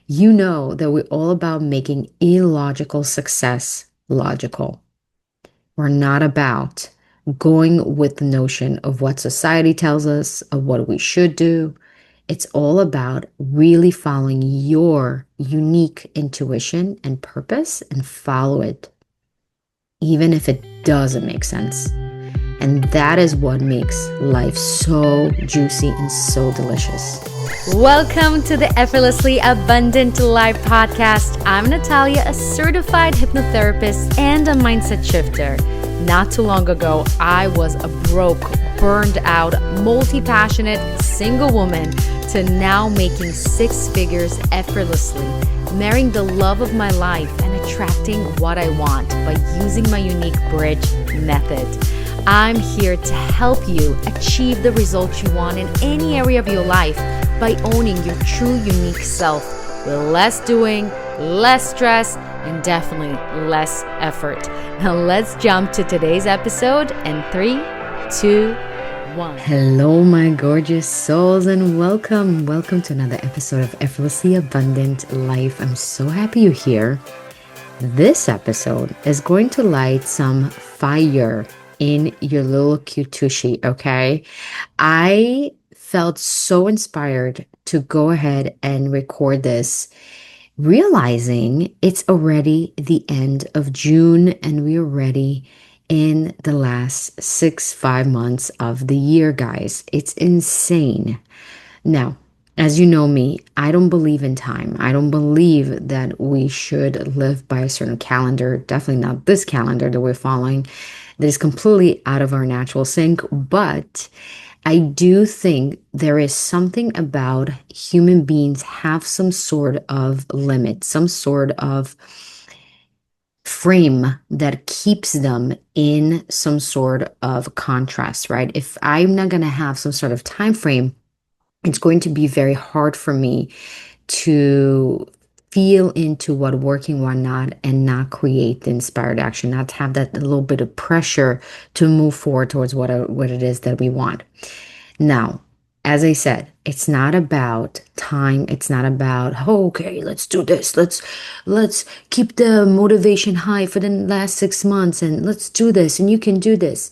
You know that we're all about making illogical success logical. We're not about going with the notion of what society tells us, of what we should do. It's all about really following your unique intuition and purpose and follow it, even if it doesn't make sense. And that is what makes life so juicy and so delicious. Welcome to the Effortlessly Abundant Life podcast. I'm Natalia, a certified hypnotherapist and a mindset shifter. Not too long ago, I was a broke, burned out, multi-passionate single woman to now making six figures effortlessly, marrying the love of my life and attracting what I want by using my unique bridge method. I'm here to help you achieve the results you want in any area of your life by owning your true unique self with less doing, less stress, and definitely less effort. Now let's jump to today's episode in 3, 2, 1. Hello, my gorgeous souls, and welcome. Welcome to another episode of Effortlessly Abundant Life. I'm so happy you're here. This episode is going to light some fire in your little cute tushy, okay? I felt so inspired to go ahead and record this, realizing it's already the end of June and we're already in the last 5 months of the year, guys. It's insane. Now, as you know me, I don't believe in time. I don't believe that we should live by a certain calendar, definitely not this calendar that we're following, that is completely out of our natural sync. But I do think there is something about human beings have some sort of limit, some sort of frame that keeps them in some sort of contrast, right? If I'm not going to have some sort of time frame, it's going to be very hard for me to feel into what working, what not, and not create the inspired action, not to have that little bit of pressure to move forward towards what it is that we want. Now, as I said, it's not about time. It's not about, oh, okay, let's do this. Let's keep the motivation high for the last 6 months and let's do this and you can do this.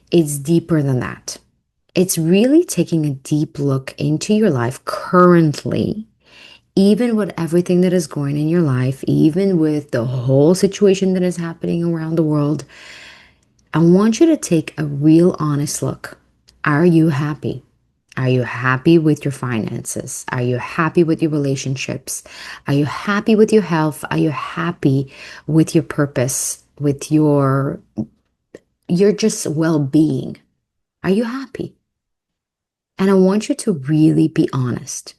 It's deeper than that. It's really taking a deep look into your life currently, even with everything that is going in your life, even with the whole situation that is happening around the world. I want you to take a real honest look. Are you happy? Are you happy with your finances? Are you happy with your relationships? Are you happy with your health? Are you happy with your purpose, with your just well-being? Are you happy? And I want you to really be honest.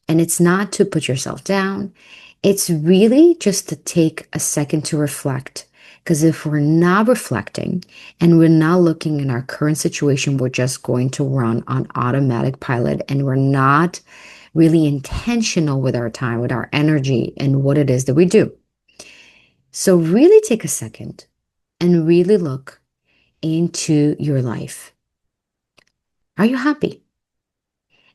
And it's not to put yourself down. It's really just to take a second to reflect. Because if we're not reflecting and we're not looking in our current situation, we're just going to run on automatic pilot and we're not really intentional with our time, with our energy, and what it is that we do. So really take a second and really look into your life. Are you happy?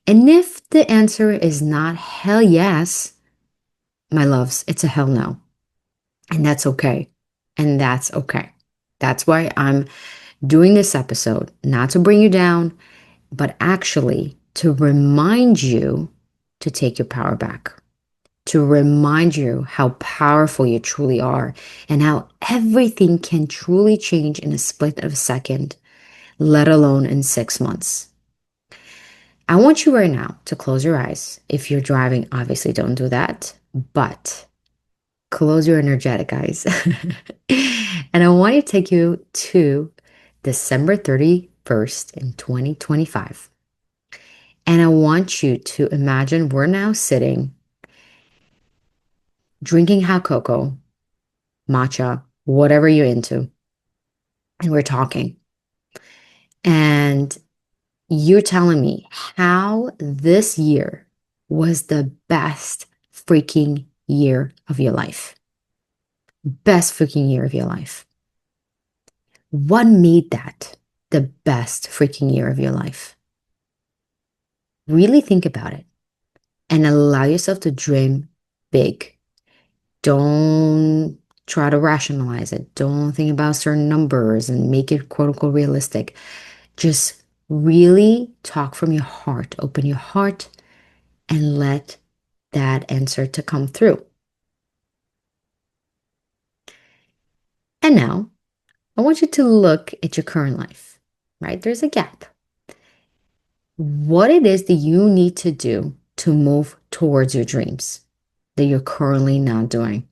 And if the answer is not hell yes, my loves, it's a hell no. And that's okay. And that's okay. That's why I'm doing this episode, not to bring you down, but actually to remind you to take your power back, to remind you how powerful you truly are and how everything can truly change in a split of a second, let alone in 6 months. I want you right now to close your eyes. If you're driving, obviously don't do that, but close your energetic eyes. And I want to take you to December 31st in 2025. And I want you to imagine we're now sitting, drinking hot cocoa, matcha, whatever you're into, and we're talking. And you're telling me how this year was the best freaking year of your life. Best freaking year of your life. What made that the best freaking year of your life? Really think about it. and allow yourself to dream big. Don't try to rationalize it. Don't think about certain numbers and make it quote unquote realistic. Just really talk from your heart. Open your heart and let that answer to come through. And now I want you to look at your current life, right? There's a gap. What it is that you need to do to move towards your dreams that you're currently not doing.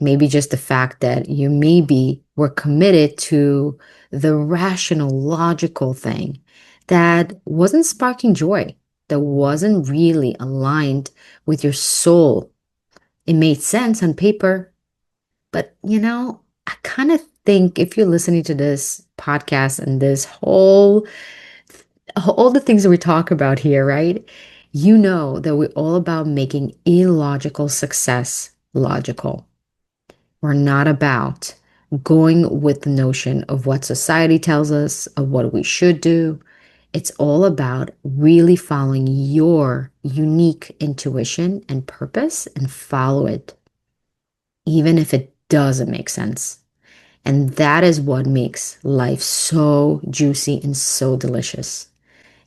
Maybe just the fact that you maybe were committed to the rational, logical thing that wasn't sparking joy, that wasn't really aligned with your soul. It made sense on paper, but I kind of think if you're listening to this podcast and this whole all the things that we talk about here, right? You know that we're all about making illogical success logical. We're not about going with the notion of what society tells us, of what we should do. It's all about really following your unique intuition and purpose and follow it, even if it doesn't make sense. And that is what makes life so juicy and so delicious.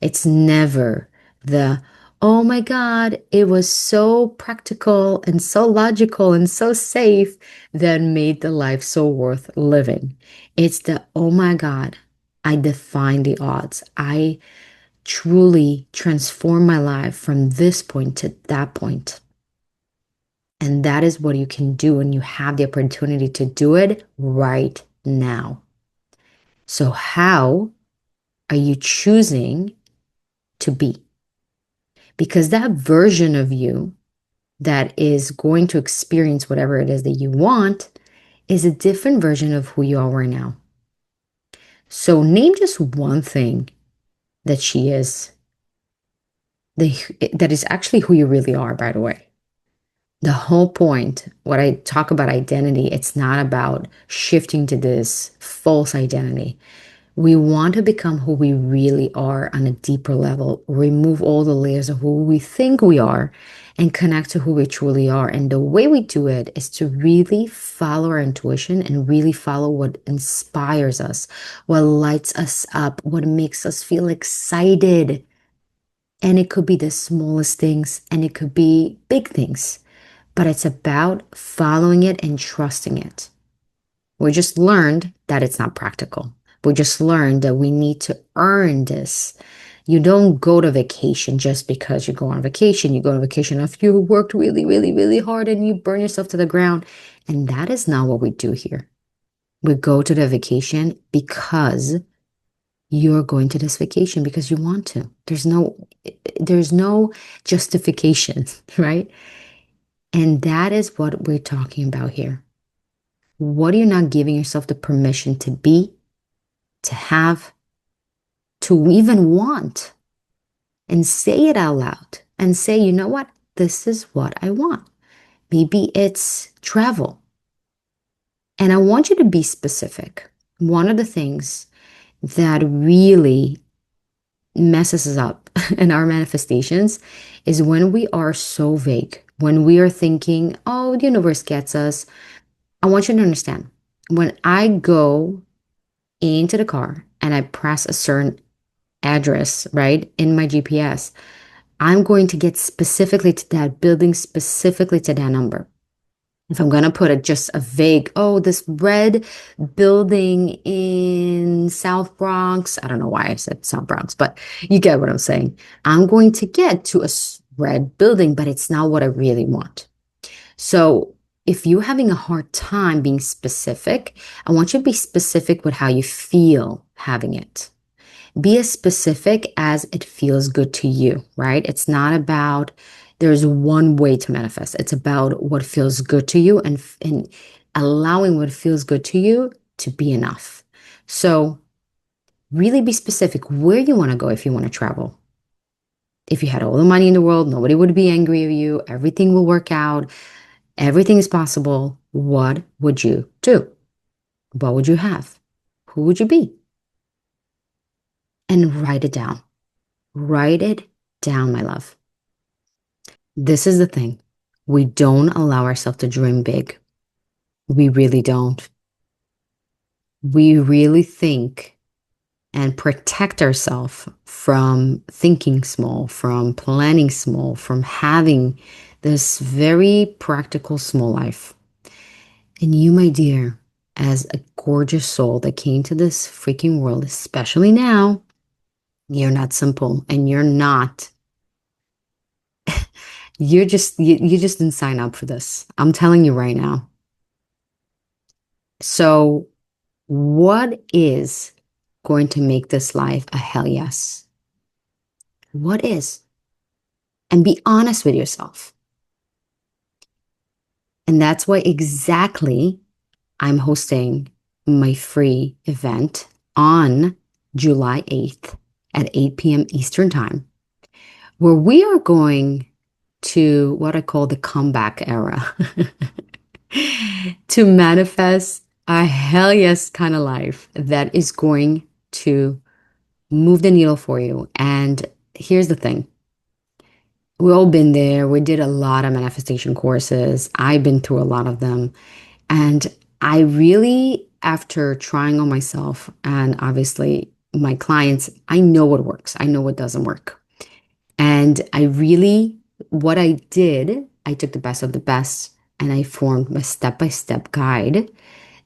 It's never the, oh my God, it was so practical and so logical and so safe that made the life so worth living. It's the, oh my God, I defied the odds. I truly transformed my life from this point to that point. And that is what you can do when you have the opportunity to do it right now. So, how are you choosing to be? Because that version of you that is going to experience whatever it is that you want is a different version of who you are right now. So name just one thing that she is, that is actually who you really are, by the way. The whole point, what I talk about identity, it's not about shifting to this false identity. We want to become who we really are on a deeper level, remove all the layers of who we think we are and connect to who we truly are. And the way we do it is to really follow our intuition and really follow what inspires us, what lights us up, what makes us feel excited. And it could be the smallest things and it could be big things, but it's about following it and trusting it. We just learned that it's not practical. We just learned that we need to earn this. You don't go to vacation just because you go on vacation. You go on vacation after you worked really, really, really hard and you burn yourself to the ground. And that is not what we do here. We go to the vacation because you're going to this vacation because you want to. There's no justification, right? And that is what we're talking about here. What are you not giving yourself the permission to be, to have, to even want? And say it out loud and say, you know what? This is what I want. Maybe it's travel. And I want you to be specific. One of the things that really messes us up in our manifestations is when we are so vague, when we are thinking, oh, the universe gets us. I want you to understand when I go into the car and I press a certain address, right, in my GPS, I'm going to get specifically to that building, specifically to that number. If I'm going to put it just a vague, oh, this red building in South Bronx, I don't know why I said South Bronx, but you get what I'm saying. I'm going to get to a red building, but it's not what I really want. So if you're having a hard time being specific, I want you to be specific with how you feel having it. Be as specific as it feels good to you, right? It's not about there's one way to manifest. It's about what feels good to you and allowing what feels good to you to be enough. So really be specific where you want to go if you want to travel. If you had all the money in the world, nobody would be angry with you. Everything will work out. Everything is possible. What would you do? What would you have? Who would you be? And write it down. Write it down, my love. This is the thing. We don't allow ourselves to dream big. We really don't. We really think and protect ourselves from thinking small, from planning small, from having this very practical small life. And you, my dear, as a gorgeous soul that came to this freaking world, especially now, you're not simple and you're not. You just didn't sign up for this. I'm telling you right now. So, what is going to make this life a hell yes? What is? And be honest with yourself. And that's why exactly I'm hosting my free event on July 8th at 8 p.m. Eastern Time, where we are going to what I call the comeback era to manifest a hell yes kind of life that is going to move the needle for you. And here's the thing. We all been there. We did a lot of manifestation courses. I've been through a lot of them. And I really, after trying on myself and obviously my clients, I know what works. I know what doesn't work. And I really, what I did, I took the best of the best and I formed a step-by-step guide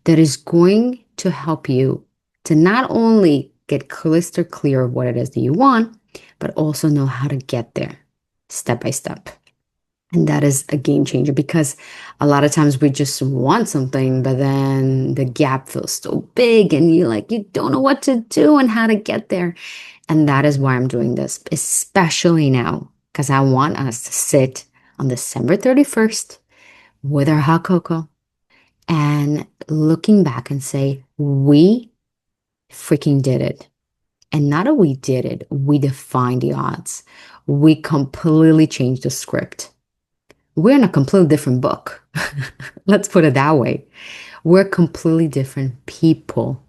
that is going to help you to not only get crystal clear of what it is that you want, but also know how to get there step by step. And that is a game changer because a lot of times we just want something, but then the gap feels so big and you don't know what to do and how to get there. And that is why I'm doing this, especially now, because I want us to sit on December 31st with our hot cocoa and looking back and say, we freaking did it. And not that we did it, we defined the odds. We completely changed the script. We're in a completely different book. Let's put it that way. We're completely different people.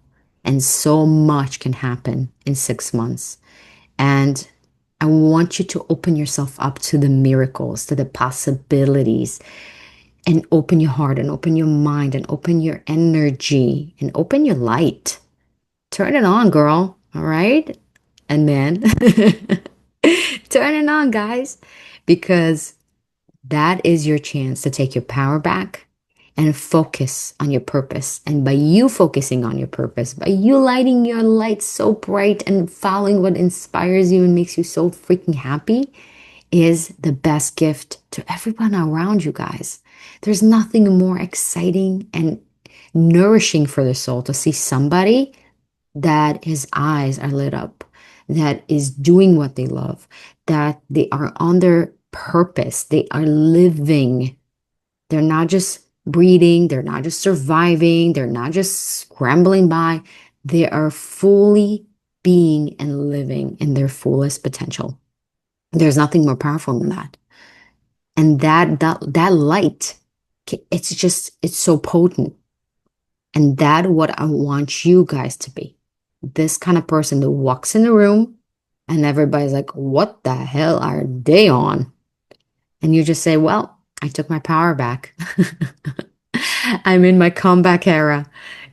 And so much can happen in 6 months. And I want you to open yourself up to the miracles, to the possibilities, and open your heart and open your mind and open your energy and open your light. Turn it on, girl. All right. And then turn it on, guys, because that is your chance to take your power back and focus on your purpose. And by you focusing on your purpose, by you lighting your light so bright and following what inspires you and makes you so freaking happy, is the best gift to everyone around you guys. There's nothing more exciting and nourishing for the soul to see somebody that his eyes are lit up, that is doing what they love, that they are on their purpose, they are living. They're not just breathing, they're not just surviving, they're not just scrambling by. They are fully being and living in their fullest potential. There's nothing more powerful than that. And that light, it's so potent. And that's what I want you guys to be. This kind of person that walks in the room and everybody's like, what the hell are they on? And you just say, well, I took my power back. I'm in my comeback era.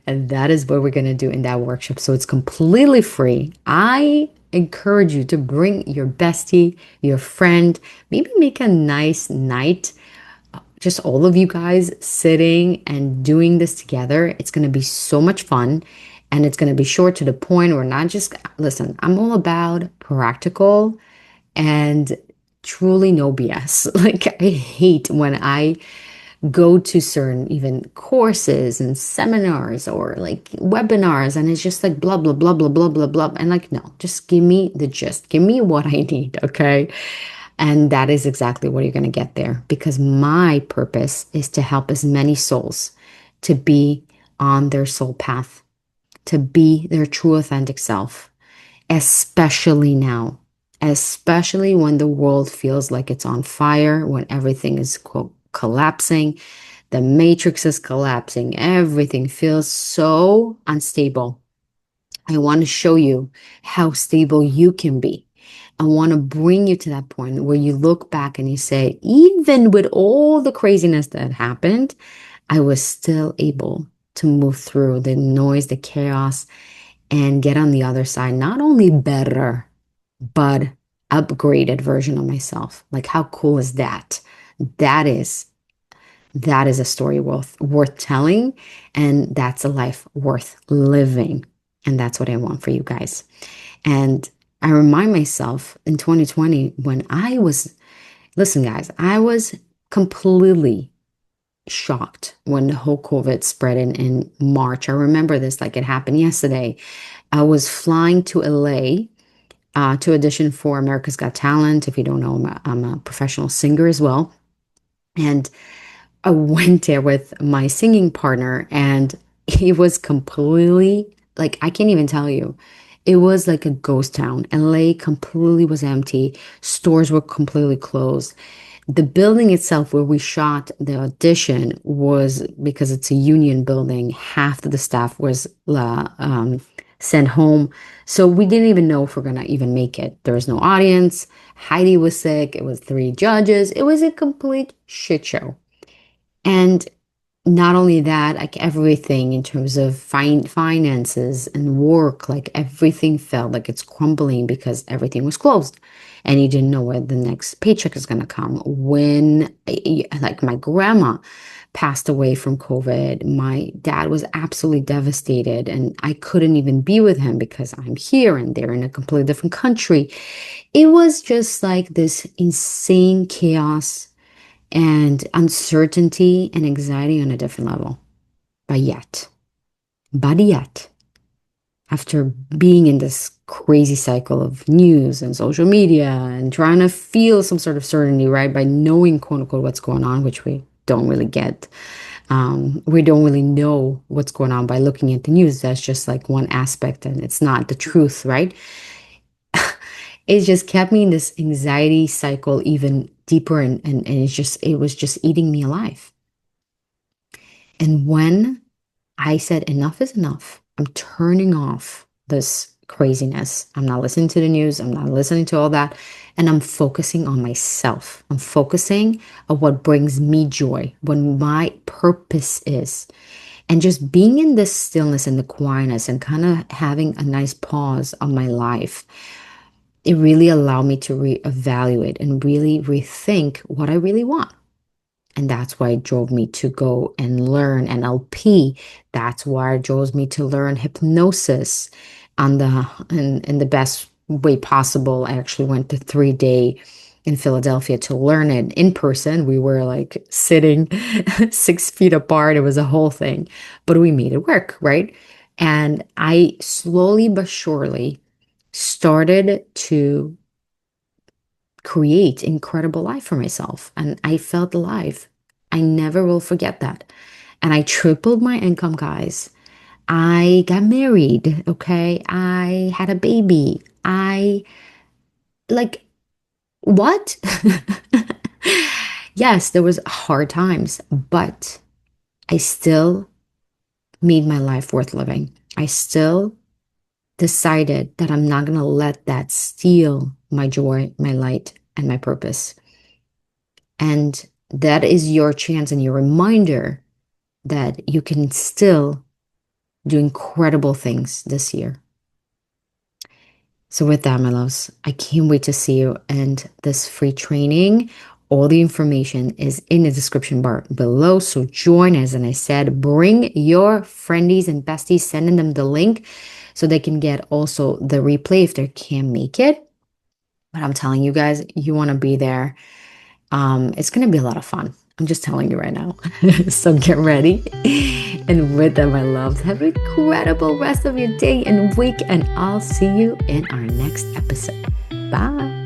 And that is what we're going to do in that workshop. So it's completely free. I encourage you to bring your bestie, your friend, maybe make a nice night. Just all of you guys sitting and doing this together. It's going to be so much fun and it's going to be short to the point. We're not just, listen, I'm all about practical and truly no BS. Like, I hate when I go to certain even courses and seminars or like webinars and it's just like blah blah blah blah blah blah blah and like, no, just give me the gist, give me what I need. Okay. And that is exactly what you're going to get there because my purpose is to help as many souls to be on their soul path, to be their true authentic self, especially now, especially when the world feels like it's on fire, when everything is quote collapsing, the matrix is collapsing, everything feels so unstable. I want to show you how stable you can be. I want to bring you to that point where you look back and you say, even with all the craziness that happened, I was still able to move through the noise, the chaos, and get on the other side, not only better, but upgraded version of myself. Like, how cool is that? That is that is a story worth telling, and that's a life worth living. And that's what I want for you guys. And I remind myself in 2020 when I was, listen, guys, I was completely shocked when the whole COVID spread in March. I remember this like it happened yesterday. I was flying to LA to audition for America's Got Talent. If you don't know, I'm a professional singer as well. And I went there with my singing partner, and it was completely like, I can't even tell you. It was like a ghost town. LA completely was empty. Stores were completely closed. The building itself where we shot the audition was, because it's a union building, half of the staff was sent home. So we didn't even know if we're going to even make it. There was no audience. Heidi was sick. It was three judges. It was a complete shit show. And not only that, like everything in terms of finances and work, like everything felt like it's crumbling because everything was closed. And you didn't know where the next paycheck is going to come. When, like, my grandma passed away from COVID, my dad was absolutely devastated, and I couldn't even be with him because I'm here and they're in a completely different country. It was just like this insane chaos and uncertainty and anxiety on a different level. But yet, after being in this crazy cycle of news and social media and trying to feel some sort of certainty, right, by knowing, quote unquote, what's going on, which we don't really get. We don't really know what's going on by looking at the news. That's just like one aspect, and it's not the truth, right? It just kept me in this anxiety cycle even deeper, and it was just eating me alive. And when I said enough is enough, I'm turning off this craziness. I'm not listening to the news. I'm not listening to all that. And I'm focusing on myself. I'm focusing on what brings me joy, what my purpose is. And just being in this stillness and the quietness and kind of having a nice pause on my life, it really allowed me to reevaluate and really rethink what I really want. And that's why it drove me to go and learn NLP. That's why it drove me to learn hypnosis in the best way possible. I actually went to 3 day in Philadelphia to learn it in person. We were like sitting 6 feet apart. It was a whole thing, but we made it work, right? And I slowly but surely started to create incredible life for myself, and I felt alive. I never will forget that. And I tripled my income, guys. I got married, okay? I had a baby. I like what? Yes, there was hard times, but I still made my life worth living. I still decided that I'm not going to let that steal my joy, my light, and my purpose. And that is your chance and your reminder that you can still do incredible things this year. So with that, my loves, I can't wait to see you and this free training. All the information is in the description bar below. So join us. And I said, bring your friendies and besties, sending them the link so they can get also the replay if they can't make it. But I'm telling you guys, you want to be there. It's going to be a lot of fun. I'm just telling you right now. So get ready. And with that, my loves, have an incredible rest of your day and week. And I'll see you in our next episode. Bye.